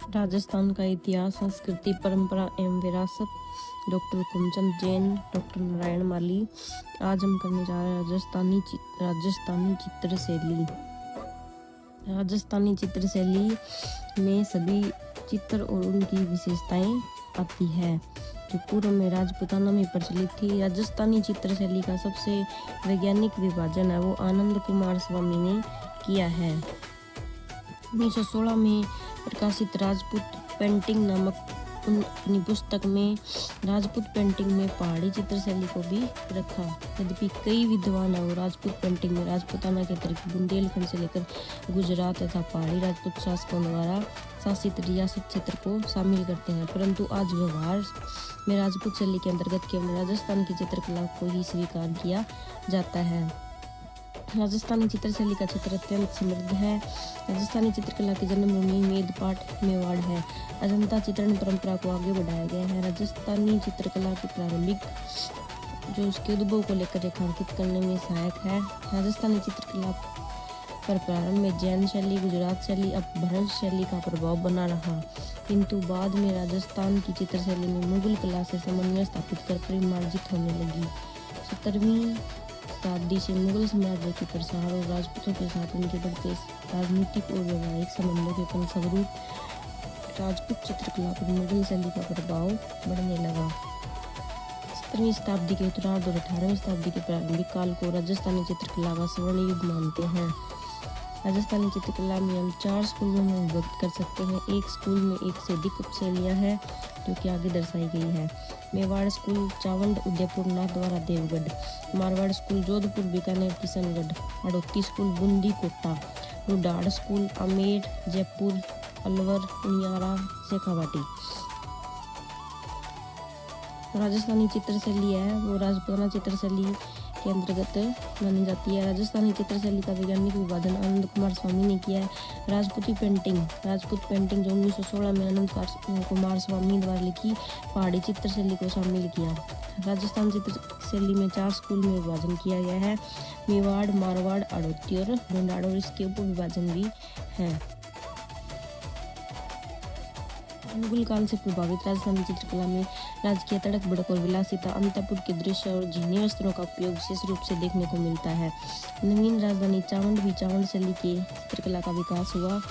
राजस्थान का इतिहास, संस्कृति, परंपरा एवं विरासत, डॉक्टर कुमचंद जैन, डॉक्टर नारायण माली। आज हम करने जा रहे हैं राजस्थानी चित्रशैली। राजस्थानी चित्रशैली में सभी चित्र और उनकी विशेषताएं आती है जो पूर्व में राजपूताना में प्रचलित थी। राजस्थानी चित्रशैली का सबसे वैज्ञानिक विभाजन है वो आनंद कुमार स्वामी ने किया है। 1916 में प्रकाशित राजपूत पेंटिंग नामक अपनी पुस्तक में राजपूत पेंटिंग में पहाड़ी चित्रशैली को भी रखा। यद्यपि कई विद्वान और राजपूत पेंटिंग में राजपूताना के अतिरिक्त बुंदेलखंड से लेकर गुजरात तथा पहाड़ी राजपूत शासकों द्वारा शासित रियासत क्षेत्र को शामिल करते हैं, परंतु आज व्यवहार में राजपूत शैली के अंतर्गत केवल राजस्थान की चित्रकला को ही स्वीकार किया जाता है। राजस्थानी चित्रशैली का क्षेत्र अत्यंत समृद्ध है। राजस्थानी चित्रकला की जन्मभूमि मेदपाट मेवाड़ है। अजंता चित्रण परंपरा को आगे बढ़ाया गया है। राजस्थानी चित्रकला की प्रारंभिक जो उसके उद्भव को लेकर रेखांकित करने में सहायक है। राजस्थानी चित्रकला पर प्रारंभ में जैन शैली, गुजरात शैली, अपभ्रंश शैली का प्रभाव बना रहा, किंतु बाद में राजस्थान की चित्रशैली में मुगल कला से समन्वय स्थापित कर परिमार्जित होने लगी। 17वीं शताब्दी से मुगल साम्राज्य के प्रसार और राजपूतों के साथ उनके बढ़ते राजनीतिक और वैवाहिक संबंधों के फलस्वरूप राजपूत चित्रकला पर मुगल शैली का प्रभाव बढ़ने लगा। 17वीं शताब्दी के उत्तरार्ध और 18वीं शताब्दी के प्रारंभिक काल को राजस्थानी चित्रकला का स्वर्ण युग मानते हैं। राजस्थानी चित्रकला में हम 4 स्कूलों में विभक्त कर सकते हैं। एक स्कूल में एक से अधिक उपशैलियाँ हैं जो कि आगे दर्शाई गई है। Mewar school Chawand, Udaipur, Nathdwara, Deogarh. Marwar school Jodhpur, Bikaner, Kishangarh. Hadoti school Bundi, Kota. रुडाड़ स्कूल आमेर, जयपुर, अलवर, उनियारा, शेखावाटी। राजस्थानी चित्रशैली है वो राजपूताना चित्रशैली के अंतर्गत मानी जाती है। राजस्थानी चित्रशैली का वैज्ञानिक विभाजन आनंद कुमार स्वामी ने किया है। राजपूत पेंटिंग जो 1916 में आनंद कुमार स्वामी द्वारा लिखी पहाड़ी चित्रशैली को शामिल किया। राजस्थान चित्रशैली में 4 स्कूल में विभाजन किया गया है, मेवाड़, मारवाड़, हड़ौती और ढूंढाड़, और इसके उप विभाजन भी है। मुगल काल से प्रभावित राजस्थानी चित्रकला में राजकीय तड़क भड़क और विलासिता, अंतपुर के दृश्य और झीने वस्त्रों का उपयोग विशेष रूप से देखने को मिलता है। नवीन राजधानी चावंड शैली के चित्रकला का विकास हुआ।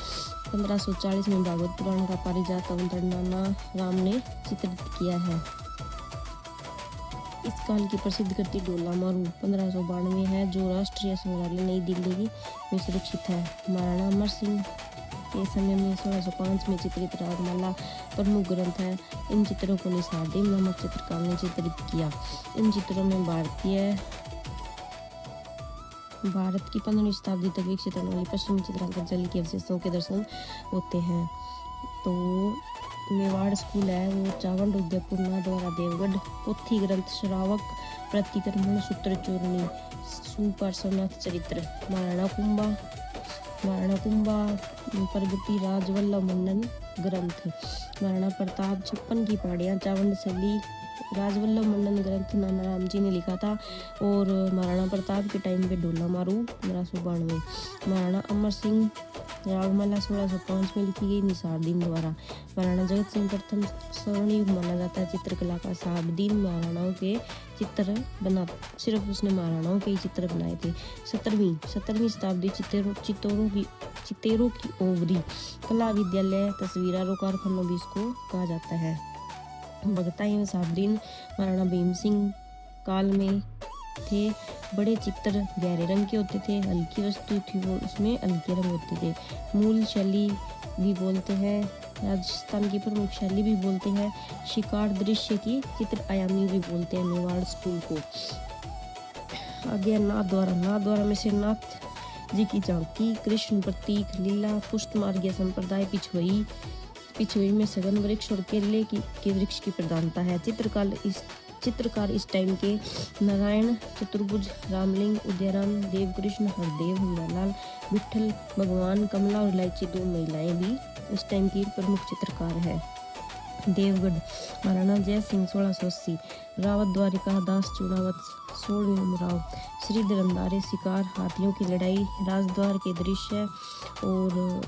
1540 में भागवत पुराण का पारिजात अवतरण नाना राम ने चित्रित किया है। इस काल की प्रसिद्ध कृति डोला मारू 1592 है जो राष्ट्रीय संग्रहालय नई दिल्ली में सुरक्षित है। महाराणा अमर सिंह के समय में 1605 में चित्रित रागमाला प्रमुख ग्रंथ है। इन चित्रों को निसारदीन नामक चित्रकार ने चित्रित किया। इन चित्रों में भारत की 15वीं शताब्दी तक विकसित होने वाली पश्चिमी चित्रांकन शैली के अवशेषों के दर्शन होते हैं। तो मेवाड़ स्कूल है वो चावंड, उदयपुर, नाथद्वारा, देवगढ़। पोथी ग्रंथ श्रावक प्रतिक्रमण, सूत्र चूर्णी, सुपार्श्वनाथ चरित्र। महाराणा कुंभा प्रगति राजवल्लभ मंडन ग्रंथ। महाराणा प्रताप 56 की पहाड़ियाँ चावंड शैली। राजवल्लभ मंडन ग्रंथ नाना राम जी ने लिखा था और महाराणा प्रताप के टाइम पे डोला मारू 1592। महाराणा अमर सिंह रागमाला 1605 में लिखी गई निसारदीन द्वारा। महाराणा जगत सिंह प्रथम स्वर्ण युग माना जाता है चित्रकला का। साहबदीन महाराणाओं के चित्र बना, सिर्फ उसने महाराणाओं के ही चित्र बनाए थे। 17वीं शताब्दी चितेरों की ओवरी कला विद्यालय, तस्वीरारों कारखाना भी इसको कहा जाता है। भगता एवं साहबदीन महाराणा भीम सिंह काल में थे। बड़े चित्र गहरे रंग के होते थे, हल्की वस्तु थी वो उसमें हल्के रंग होते थे। मूल शैली भी बोलते हैं, राजस्थान की प्रमुख शैली भी बोलते हैं। शिकार दृश्य की चित्र आयामी भी बोलते हैं मेवाड़ स्कूल को। आगे नाथद्वारा में से नाथ जी की झांकी, कृष्ण प्रतीक, लीला, पुष्ट मार्गीय संप्रदाय, पिछुई में सघन वृक्ष और केले के वृक्ष की प्रधानता है। चित्रकार इस टाइम के नारायण, चतुर्भुज, रामलिंग, उदयराम, देवकृष्ण, हरदेव, हुलालाल, विठल, भगवान, कमला और इलायची 2 महिलाएं भी इस टाइम की प्रमुख चित्रकार है। देवगढ़ महाराणा जय सिंह 1680। रावत द्वारिका दास चूड़ावत 16 राव। श्री धर्मदारे शिकार, हाथियों की लड़ाई, राजद्वार के दृश्य और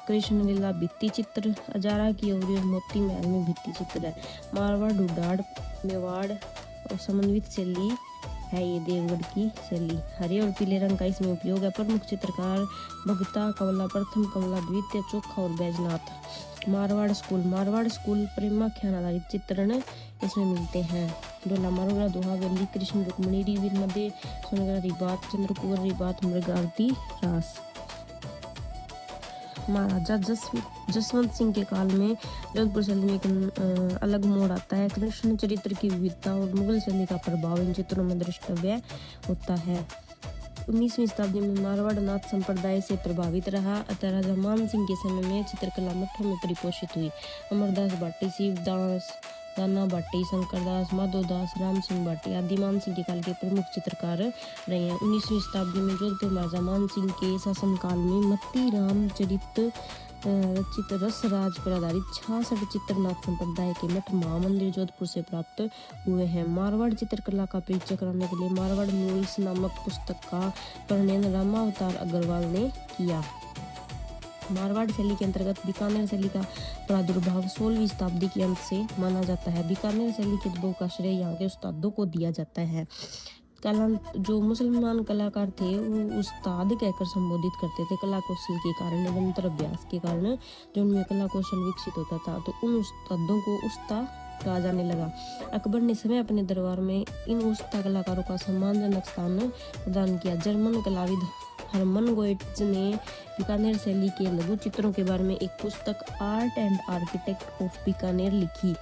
कृष्ण लीला भित्ति चित्र, अजारा की ओर मोती महल में भित्ति चित्र है। मारवाड़, ढूढ़ाड़, मेवाड़ और समन्वित शैली है ये देवगढ़ की शैली। हरे और पीले रंग का इसमें उपयोग है। प्रमुख चित्रकार भगता, कमला प्रथम, कमला द्वितीय, चोखा और बैजनाथ। मारवाड़ स्कूल प्रेमाख्यान आधारित चित्रण इसमें मिलते हैं। डोला मारवाड़ा, दोहा, गली, कृष्ण रुक्मिणी, रीवीर मध्य, सोनगरा रिबात, चंद्रकुंवर रिबात, मृग आरती, रास। महाराजा जसवंत सिंह के काल में जोधपुर शैली में एक अलग मोड़ आता है। कृष्ण चरित्र की विविधता और मुगल शैली का प्रभाव इन चित्रों में दृष्टव्य होता है। 19वीं शताब्दी में मारवाड़ नाथ संप्रदाय से प्रभावित रहा, अतः राजा मान सिंह के समय में चित्रकला मठों में परिपोषित हुई। अमरदास भाटी, शिवदास, दाना भाटी, शंकरदास, माधोदास, राम सिंह भाटी आदि मान सिंह के काल के प्रमुख चित्रकार रहे हैं। 19वीं शताब्दी में जोधपुर महाराजा मान सिंह के शासनकाल में मत्ती राम चरित रचित रस राज पर आधारित 66 चित्रनाथ संप्रदाय के मठ महामंदिर जोधपुर से प्राप्त हुए हैं। मारवाड़ चित्रकला का परिचय कराने के लिए मारवाड़ मूल्स नामक पुस्तक का प्रणयन रामावतार अग्रवाल ने किया। मारवाड़ शैली के अंतर्गत बीकानेर शैली का प्रादुर्भाव 16वीं शताब्दी के अंत से माना जाता है। बीकानेर शैली के उद्भव का श्रेय यहाँ के उस्तादों को दिया जाता है। कला जो मुसलमान कलाकार थे वो उस्ताद कहकर संबोधित करते थे। कला कौशल के कारण, निरंतर अभ्यास के कारण जो उनमें कला कौशल विकसित होता था तो उन उस्तादों को उस्ताद कहा जाने लगा। अकबर ने समय अपने दरबार में इन उस्ताद कलाकारों का सम्मानजनक स्थान प्रदान किया। जर्मन कलाविद हरमन गोएट्ज ने बीकानेर शैली के लघु चित्रों के बारे में एक पुस्तक art and architect of Bikaner लिखी।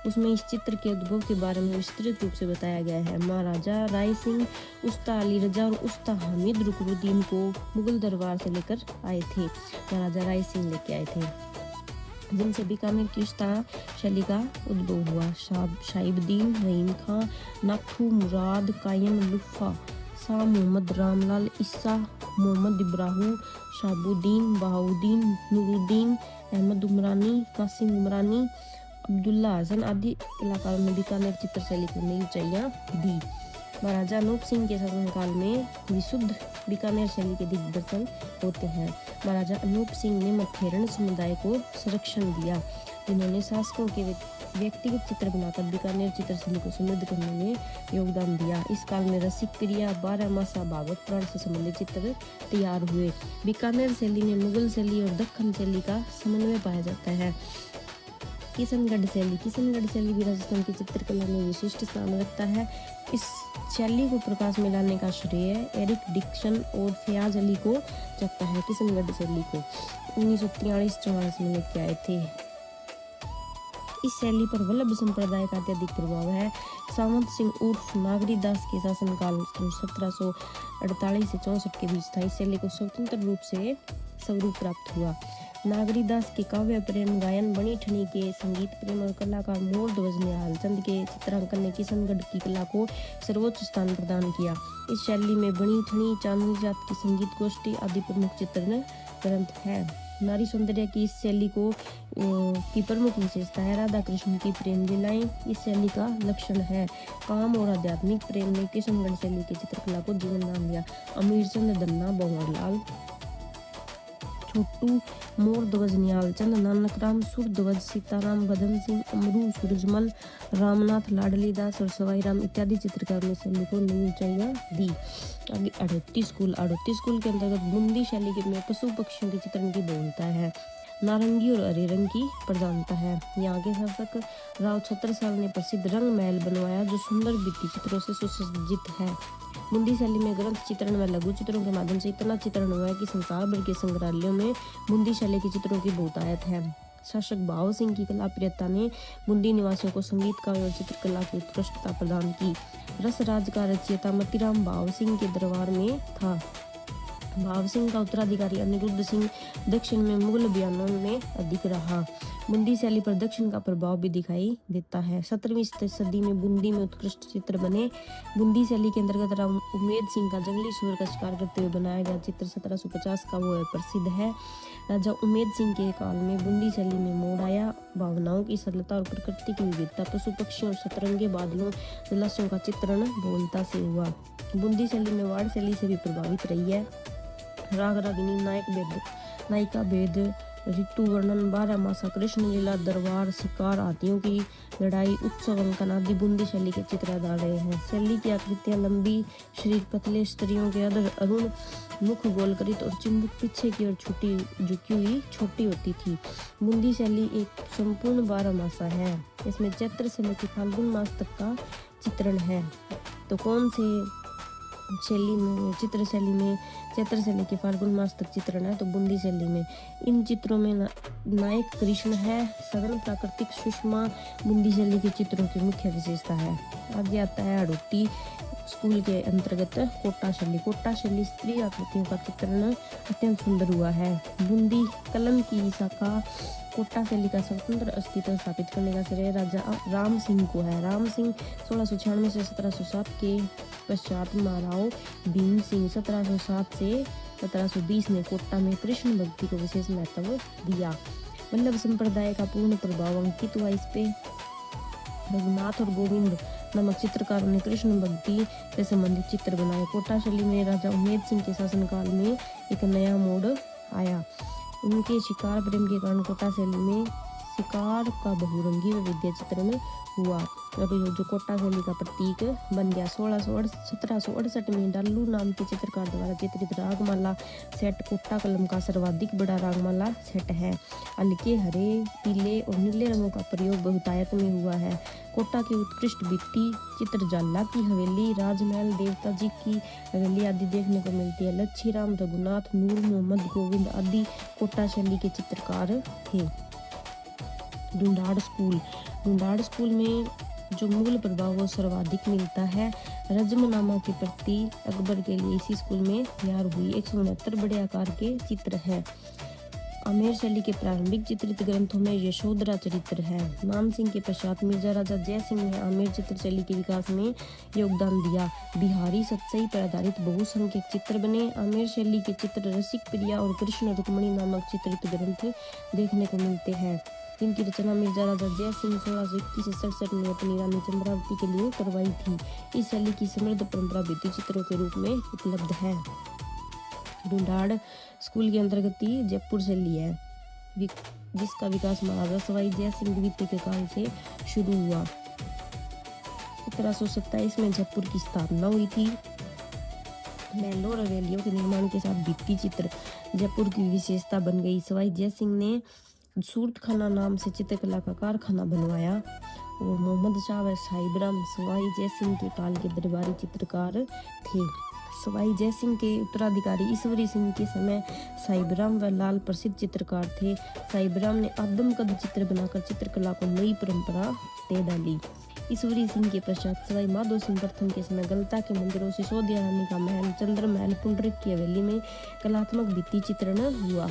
उसमें इस चित्र के उद्भव के बारे में विस्तृत रूप से बताया गया है। महाराजा राय सिंह उस्ताद अली रजा और उस्ताद हामिद रुकनुद्दीन को मुगल दरबार से लेकर आए थे। महाराजा राय सिंह लेके आए थे, जिनसे बीकानेर की उस्ताद शैली का उद्भव हुआ। शाहिबुद्दीन, रहीम खां, नाथू, मुराद, कायम, लुफा, शाह मोहम्मद, रामलाल, ईसा, मोहम्मद इब्राहू, शाहबुद्दीन, बहाउद्दीन, नूरुद्दीन, अहमद उमरानी, कासिम उमरानी, अब्दुल्ला हसन आदि कलाकारों ने बीकानेर चित्र शैली को नई ऊंचाइयां दी। महाराजा अनूप सिंह के शासनकाल में विशुद्ध बीकानेर शैली के दिग्दर्शन होते हैं। महाराजा अनूप सिंह ने मथेरण समुदाय को संरक्षण दिया, जिन्होंने शासकों के व्यक्तिगत चित्र बनाकर बीकानेर चित्र शैली को समृद्ध करने में योगदान दिया। इस काल में रसिक क्रिया, 12 मासा, भागवत पुराण से संबंधित चित्र तैयार हुए। बीकानेर शैली में मुगल शैली और दक्खन शैली का समन्वय पाया जाता है। किशनगढ़ शैली भी राजस्थान की चित्रकला में विशिष्ट स्थान रखता है। इस शैली को प्रकाश में लाने का श्रेय एरिक डिक्सन और फयाज अली को जाता है। किशनगढ़ शैली को 1943-44 में लेके आए थे। इस शैली पर वल्लभ संप्रदाय का अत्यधिक प्रभाव है। सावंत सिंह उर्फ नागरी दास के शासनकाल 1748 से 64 के बीच था। इस शैली को स्वतंत्र रूप से स्वरूप प्राप्त हुआ। नागरी दास के काव्य प्रेम, गायन, बनी ठनी के संगीत प्रेम और कलाकार मोर ध्वज निहाल चंद के चित्रांकन ने किशनगढ़ की कला को सर्वोच्च स्थान प्रदान किया। इस शैली में बनी ठनी, चांदनी जात की संगीत गोष्ठी आदि प्रमुख चित्रण ग्रंथ है। नारी सौंदर्य की इस शैली की प्रमुख विशेषता है राधा कृष्ण की प्रेम लीलाएं इस शैली का लक्षण है। काम और आध्यात्मिक प्रेम ने किशनगढ़ शैली की चित्रकला को जीवन दान दिया। अमीरचंद धन्ना, भंवरलाल, छोटू, मोर ध्वज निहाल चंद, नानक राम, सुर ध्वज, सीताराम, भदन सिंह, अमरू, सूरजमल, रामनाथ, लाडली दास और सवाई राम इत्यादि चित्रकारों ने शैली को नई ऊंचाइयां दी। आगे अड़ोती स्कूल के अंतर्गत बूंदी शैली में पशु पक्षियों के चित्रण की बहुलता है। नारंगी और हरे रंग की प्रधानता है। यहाँ के शासक राव छत्रसाल ने प्रसिद्ध रंग महल बनवाया जो सुंदर भित्ति चित्रों से सुसज्जित है। बूंदी शैली में ग्रंथ चित्रण व लघु चित्रों के माध्यम से इतना चित्रण हुआ है कि संसार भर के संग्रहालयों में बूंदी शैली के चित्रों की बहुतायत है। शासक भाव सिंह की कला प्रियता ने बूंदी निवासियों को संगीत काव्य और चित्रकला की उत्कृष्टता प्रदान की। रस राज का रचयिता मतीराम भाव सिंह के दरबार में था। भाव सिंह का उत्तराधिकारी अनिरुद्ध सिंह दक्षिण में मुगल अभियानों में अधिक रहा। बूंदी शैली पर दक्षिण का प्रभाव भी दिखाई देता है। 17वीं सदी में बूंदी में उत्कृष्ट चित्र बने। बूंदी शैली के अंतर्गत राम उमेद सिंह का जंगली सूअर का शिकार करते हुए बनाया गया चित्र 1750 का वो है प्रसिद्ध है। राजा उमेद सिंह के काल में बूंदी शैली में मोड़ आया। भावनाओं की सरलता और प्रकृति की विविधता, पशु पक्षियों और सतरंगे बादलों, जलाशयों का चित्रण बहुलता से हुआ। बूंदी शैली मेवाड़ शैली से भी प्रभावित रही है। राग रागिनी, नायका भेद, ऋतु वर्णन, 12 मासा, कृष्ण लीला, दरबार, शिकार, हाथियों की लड़ाई, उत्सव अंकन आदि बूंदी शैली के चित्र डाल रहे हैं। शैली की आकृतियां लंबी, शरीर पतले, स्त्रियों के अरुण मुख गोलकृत और चिंबुक पीछे की ओर छोटी झुकी हुई छोटी होती थी। बूंदी शैली एक संपूर्ण 12 मासा है। इसमें चैत्र से लेकर फाल्गुन मास तक का चित्रण है। तो कौन से शैली में, चित्र शैली में चैत्र से लेकर फाल्गुन मास तक चित्रण है? तो बूंदी शैली में। इन चित्रों में नायक कृष्ण है। सघन प्राकृतिक सुषमा बूंदी शैली के चित्रों की मुख्य विशेषता है। आगे आता है हड़ौती स्कूल के अंतर्गत कोटा शैली। कोटा शैली स्त्री आकृतियों का चित्रण अत्यंत सुंदर हुआ है। बूंदी कलम की शाखा कोटा शैली का स्वतंत्र अस्तित्व स्थापित करने का श्रेय राजा राम सिंह को है। राम सिंह 1696 से 1707 के पश्चात महाराव भीम सिंह 1707 से 1720 ने कोटा में कृष्ण भक्ति को विशेष महत्व दिया। वल्लभ संप्रदाय का पूर्ण प्रभाव अंकित हुआ इस पे। रघुनाथ और गोविंद नामक चित्रकारों ने कृष्ण भक्ति से संबंधित चित्र बनाए। कोटा शैली में राजा उमेद सिंह के शासनकाल में एक नया मोड़ आया। उनके शिकार प्रेम के कारण कोटा शैली में शिकार का बहुरंगी व विद्या चित्रण हुआ और जो कोटा शैली का प्रतीक बन गया। 1768 में डाल्लू नाम के चित्रकार द्वारा चित्रित रागमाला सेट कोटा कलम का सर्वाधिक बड़ा रागमाला सेट है। हल्के हरे, पीले और नीले रंगों का प्रयोग बहुतायत में हुआ है। कोटा की उत्कृष्ट भित्ति चित्र जाला की हवेली, राजमहल, देवता जी की हवेली आदि देखने को मिलती है। लच्छीराम, रघुनाथ, नूर मोहम्मद, गोविंद आदि कोटा शैली के चित्रकार थे। ढूंढाड़ स्कूल। ढूंढाड़ स्कूल में जो मूल प्रभाव वो सर्वाधिक मिलता है। रजमनामा की प्रति अकबर के लिए इसी स्कूल में तैयार हुई। 169 बड़े आकार के चित्र हैं। आमेर शैली के प्रारंभिक चित्रित ग्रंथों में यशोधरा चरित्र है। मान सिंह के पश्चात मिर्जा राजा जय सिंह ने आमेर चित्र शैली के विकास में योगदान दिया। बिहारी सतसई पर आधारित बहुसंख्यक चित्र बने। आमेर शैली के चित्र रसिक प्रिया और कृष्ण रुक्मणी नामक चित्रित ग्रंथ देखने को मिलते हैं, जिनकी रचना मिर्जा राजा जय सिंह 1621 से 67 में अपनी रानी चंद्रावती के लिए करवाई थी। इस शैली की समृद्ध परंपरा भित्ति चित्रों के रूप में उपलब्ध है। ढूंढाड़ स्कूल के अंतर्गत ही जयपुर शैली है, जिसका विकास महाराजा सवाई जय सिंह द्वितीय के काल से शुरू हुआ। 1727 में जयपुर की स्थापना हुई थी। महलों और हवेलियों के निर्माण के साथ भित्ति चित्र जयपुर की विशेषता बन गई। सवाई जय सिंह ने सूरत खाना नाम से चित्रकला का कारखाना बनवाया और मोहम्मद शाह व साहिबराम सवाई जय सिंह के काल के दरबारी चित्रकार थे। सवाई जय सिंह के उत्तराधिकारी ईश्वरी सिंह के समय साहिबराम व लाल प्रसिद्ध चित्रकार थे। साहिबराम ने आदमकद चित्र बनाकर चित्रकला को नई परंपरा दे डाली। ईश्वरी सिंह के पश्चात सवाई माधो सिंह प्रथम के समय गलता के मंदिरों, सिसोदिया रानी का महल, चंद्र महल, पुंडरीक की हवेली में कलात्मक भित्ति चित्रण हुआ।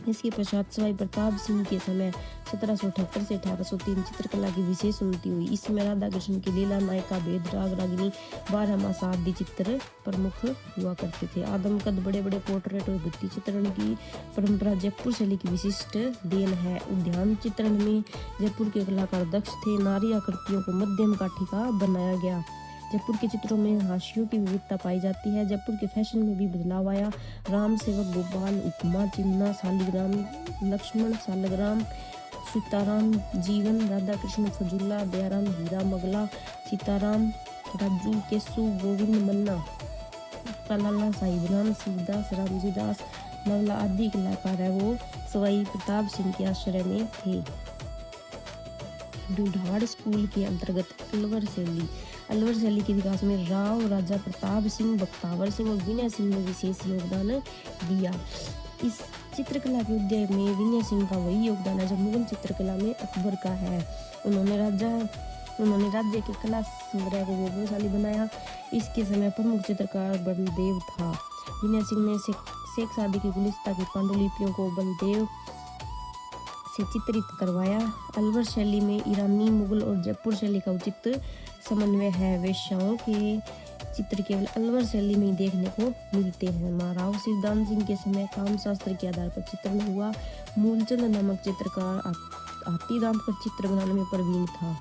इसके पश्चात सवाई प्रताप सिंह के समय 1778 से 1803 चित्रकला की विशेष उन्नति हुई। इस समय राधा कृष्ण की लीला, नायिका भेद, राग रागिनी, 12 मासा आदि चित्र प्रमुख हुआ करते थे। आदमकद, बड़े बड़े पोर्ट्रेट और भित्ति चित्रण की परंपरा जयपुर शैली की विशिष्ट देन है। उद्यान चित्रण में जयपुर के कलाकार दक्ष थे। नारी आकृतियों को मध्यम काठी का बनाया गया। जयपुर के चित्रों में हाशियों की विविधता पाई जाती है। जयपुर के फैशन में भी बदलाव आया। राम सेवक, गोपाल, उपमा, चिन्ना, शालिग्राम, लक्ष्मण, शालग्राम, सीताराम, जीवन, राधा कृष्ण, फजूला, दयाराम, हीरा, मगला, सीताराम, राजू, केसु, गोविंद, मन्ना, कलाला, साहिबराम, शिवदास, रामजीदास, नवला आदि कलाकार है वो सवाई प्रताप सिंह के आश्रय में थे। ढूंढाड़ स्कूल के अंतर्गत अलवर शैली। अलवर शैली के विकास में राव राजा प्रताप सिंह, बख्तावर सिंह और विनय सिंह ने विशेष योगदान दिया। इस चित्रकला के उदय में विनय सिंह का वही योगदान है जो मुगल चित्रकला में अकबर का है। उन्होंने राज्य के कला संग्रह को वैभवशाली बनाया। इसके समय प्रमुख चित्रकार बलदेव था। विनय सिंह ने शेख सादी की गुलिस्ता की पांडुलिपियों को बलदेव से चित्रित करवाया। अलवर शैली में ईरानी, मुगल और जयपुर शैली का उचित समन्वय है। वेश्याओं के चित्र केवल अलवर शैली में ही देखने को मिलते हैं। महाराव सिद्धांत सिंह के समय कामशास्त्र के आधार पर चित्रण हुआ। मूलचंद नामक चित्रकार हाथी दांत पर चित्र बनाने में प्रवीण था।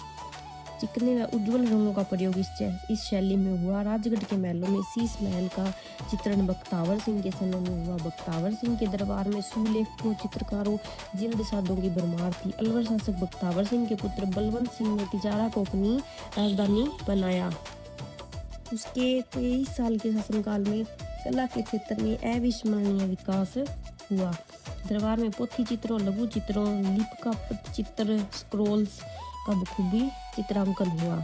चिकने व उज्ज्वल रंगों का प्रयोग इस शैली में हुआ। राजगढ़ के महलों में शीश महल का चित्रण बख्तावर सिंह के समय में हुआ। बख्तावर सिंह के दरबार में सुलेखकों, चित्रकारों, जिल्द साधों की भरमार थी। अलवर शासक बख्तावर सिंह के पुत्र बलवंत सिंह ने तिजारा को अपनी राजधानी बनाया। उसके 23 साल के शासनकाल में कला के क्षेत्र में अविस्मरणीय विकास हुआ। दरबार में पोथी चित्रों, लघु चित्रों, लिपिका चित्र, स्क्रोल्स का बखूबी चित्रांकन हुआ।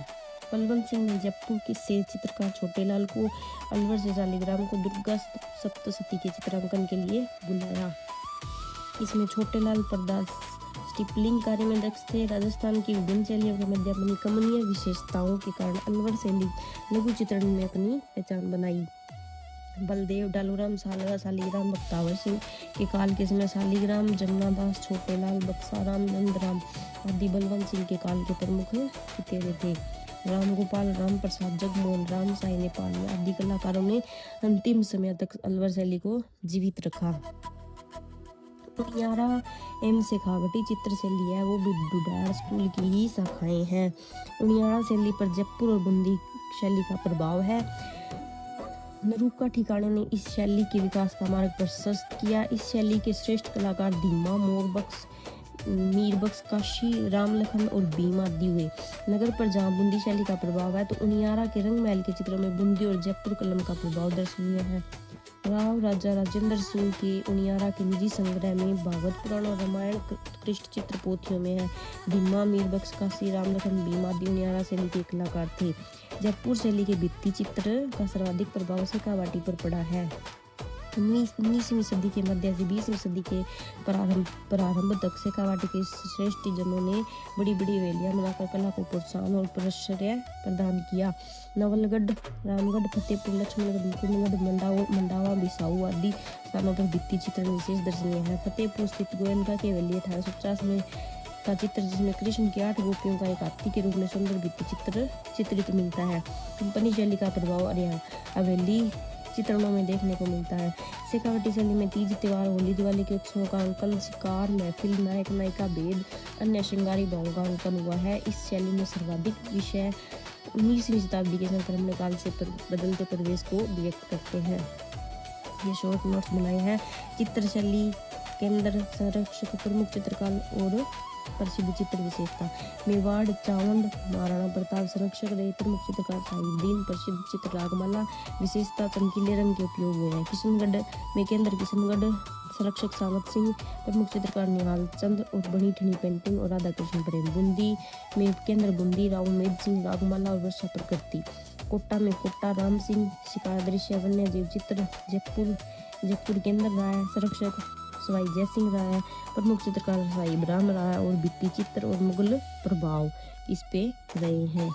बलवंत सिंह ने जयपुर से चित्रकार छोटेलाल को, अलवर से शालिग्राम को दुर्गा सप्तशती के चित्रांकन के लिए बुलाया। इसमें छोटेलाल पर्दा स्टिपलिंग कार्य में दक्ष थे। राजस्थान की विभिन्न शैलियों के मध्य अपनी कमनीय विशेषताओं के कारण अलवर शैली लघु चित्रण में अपनी पहचान बनाई। बलदेव, डालूराम, सालगा, शालिग्राम, बख्तावर सिंह के काल के समय शालिग्राम, जमुनादास, छोटेलाल, बक्साराम, नंदराम आदि बलवंत सिंह के काल के प्रमुख चितेरे थे। राम गोपाल, राम प्रसाद, जगमोहन राम, साई नेपाल आदि कलाकारों ने अंतिम समय तक अलवर शैली को जीवित रखा। उनियारा एवं शेखावटी चित्र शैली है वो भी डुडार स्कूल की ही शाखाएं हैं। उनियारा शैली पर जयपुर और बूंदी शैली का प्रभाव है। नरूका ठिकाने ने इस शैली के विकास का मार्ग प्रशस्त किया। इस शैली के श्रेष्ठ कलाकार धीमा, मोरबख्श, मीरबख्श, काशी, रामलखन और भीम आदि हुए। नगर पर जहाँ बूंदी शैली का प्रभाव है तो उनियारा के रंग महल के चित्रों में बूंदी और जयपुर कलम का प्रभाव दर्शनीय है। राव राजा राजेंद्र सिंह के उनियारा के निजी संग्रह में भागवत पुराण और रामायण कृष्ण चित्र पोथियों में है। धीमा, मीरबख्श, काशी, रामलखन, भीम आदि उनियारा शैली के कलाकार थे। जयपुर शैली के भित्ति चित्र का सर्वाधिक प्रभाव शेखावाटी पर पड़ा है। 19वीं सदी के मध्य से 20वीं सदी के प्रारंभ तक शेखावाटी के श्रेष्ठ जनों ने बड़ी बड़ी हवेलियां बनाकर कला को प्रोत्साहन और प्रश्रय प्रदान किया। नवलगढ़, रामगढ़, फतेहपुर, लक्ष्मणगढ़, मुकुंदगढ़, मंडावा, बिसाऊ आदि स्थानों पर भित्ति चित्रण विशेष दर्शनीय है। फतेहपुर स्थित गोयनका की हवेली 1850 में का चित्र जिसमें कृष्ण की 8 गोपियों का एक हाथी के रूप में सुंदर भित्ति चित्र चित्रित मिलता है। कंपनी शैली का प्रभाव हवेली चित्रणों में देखने को मिलता है। शेखावटी शैली में तीज त्योहार, होली, दिवाली के उत्सवों का अंकन, शिकार, महफिल, नायक नायिका भेद, अन्य श्रृंगारी भावों का अंकन हुआ है। इस शैली में सर्वाधिक विषय 19वीं शताब्दी के संक्रमण काल से बदलते परिवेश को व्यक्त करते हैं। ये शॉर्ट नोट्स बनाए हैं। चित्र शैली केंद्र, संरक्षक, प्रमुख चित्रकार और प्रसिद्ध चित्र विशेषता। मेवाड़, चावंड, महाराणा प्रताप संरक्षक रहे। प्रमुख चित्रकार साहिबुद्दीन। प्रसिद्ध चित्र रागमाला। विशेषता चमकीले रंग के उपयोग हुए हैं। किशनगढ़ में केंद्र किशनगढ़, संरक्षक सावत सिंह। प्रमुख चित्रकार निहाल चंद और बनी ठनी पेंटिंग और राधा कृष्ण प्रेम। बूंदी में केंद्र बूंदी, राव उमेद सिंह, रागमाला और वर्षा प्रकृति। कोटा में कोटा राम सिंह, शिकार दृश्य, वन्य जीव चित्र। जयपुर केंद्र रहा है। संरक्षक सवाई जय सिंह रहा है। प्रमुख चित्रकार सवाई इब्राहिम रहा है और भित्ति चित्र और मुगल प्रभाव इस पे रहे हैं।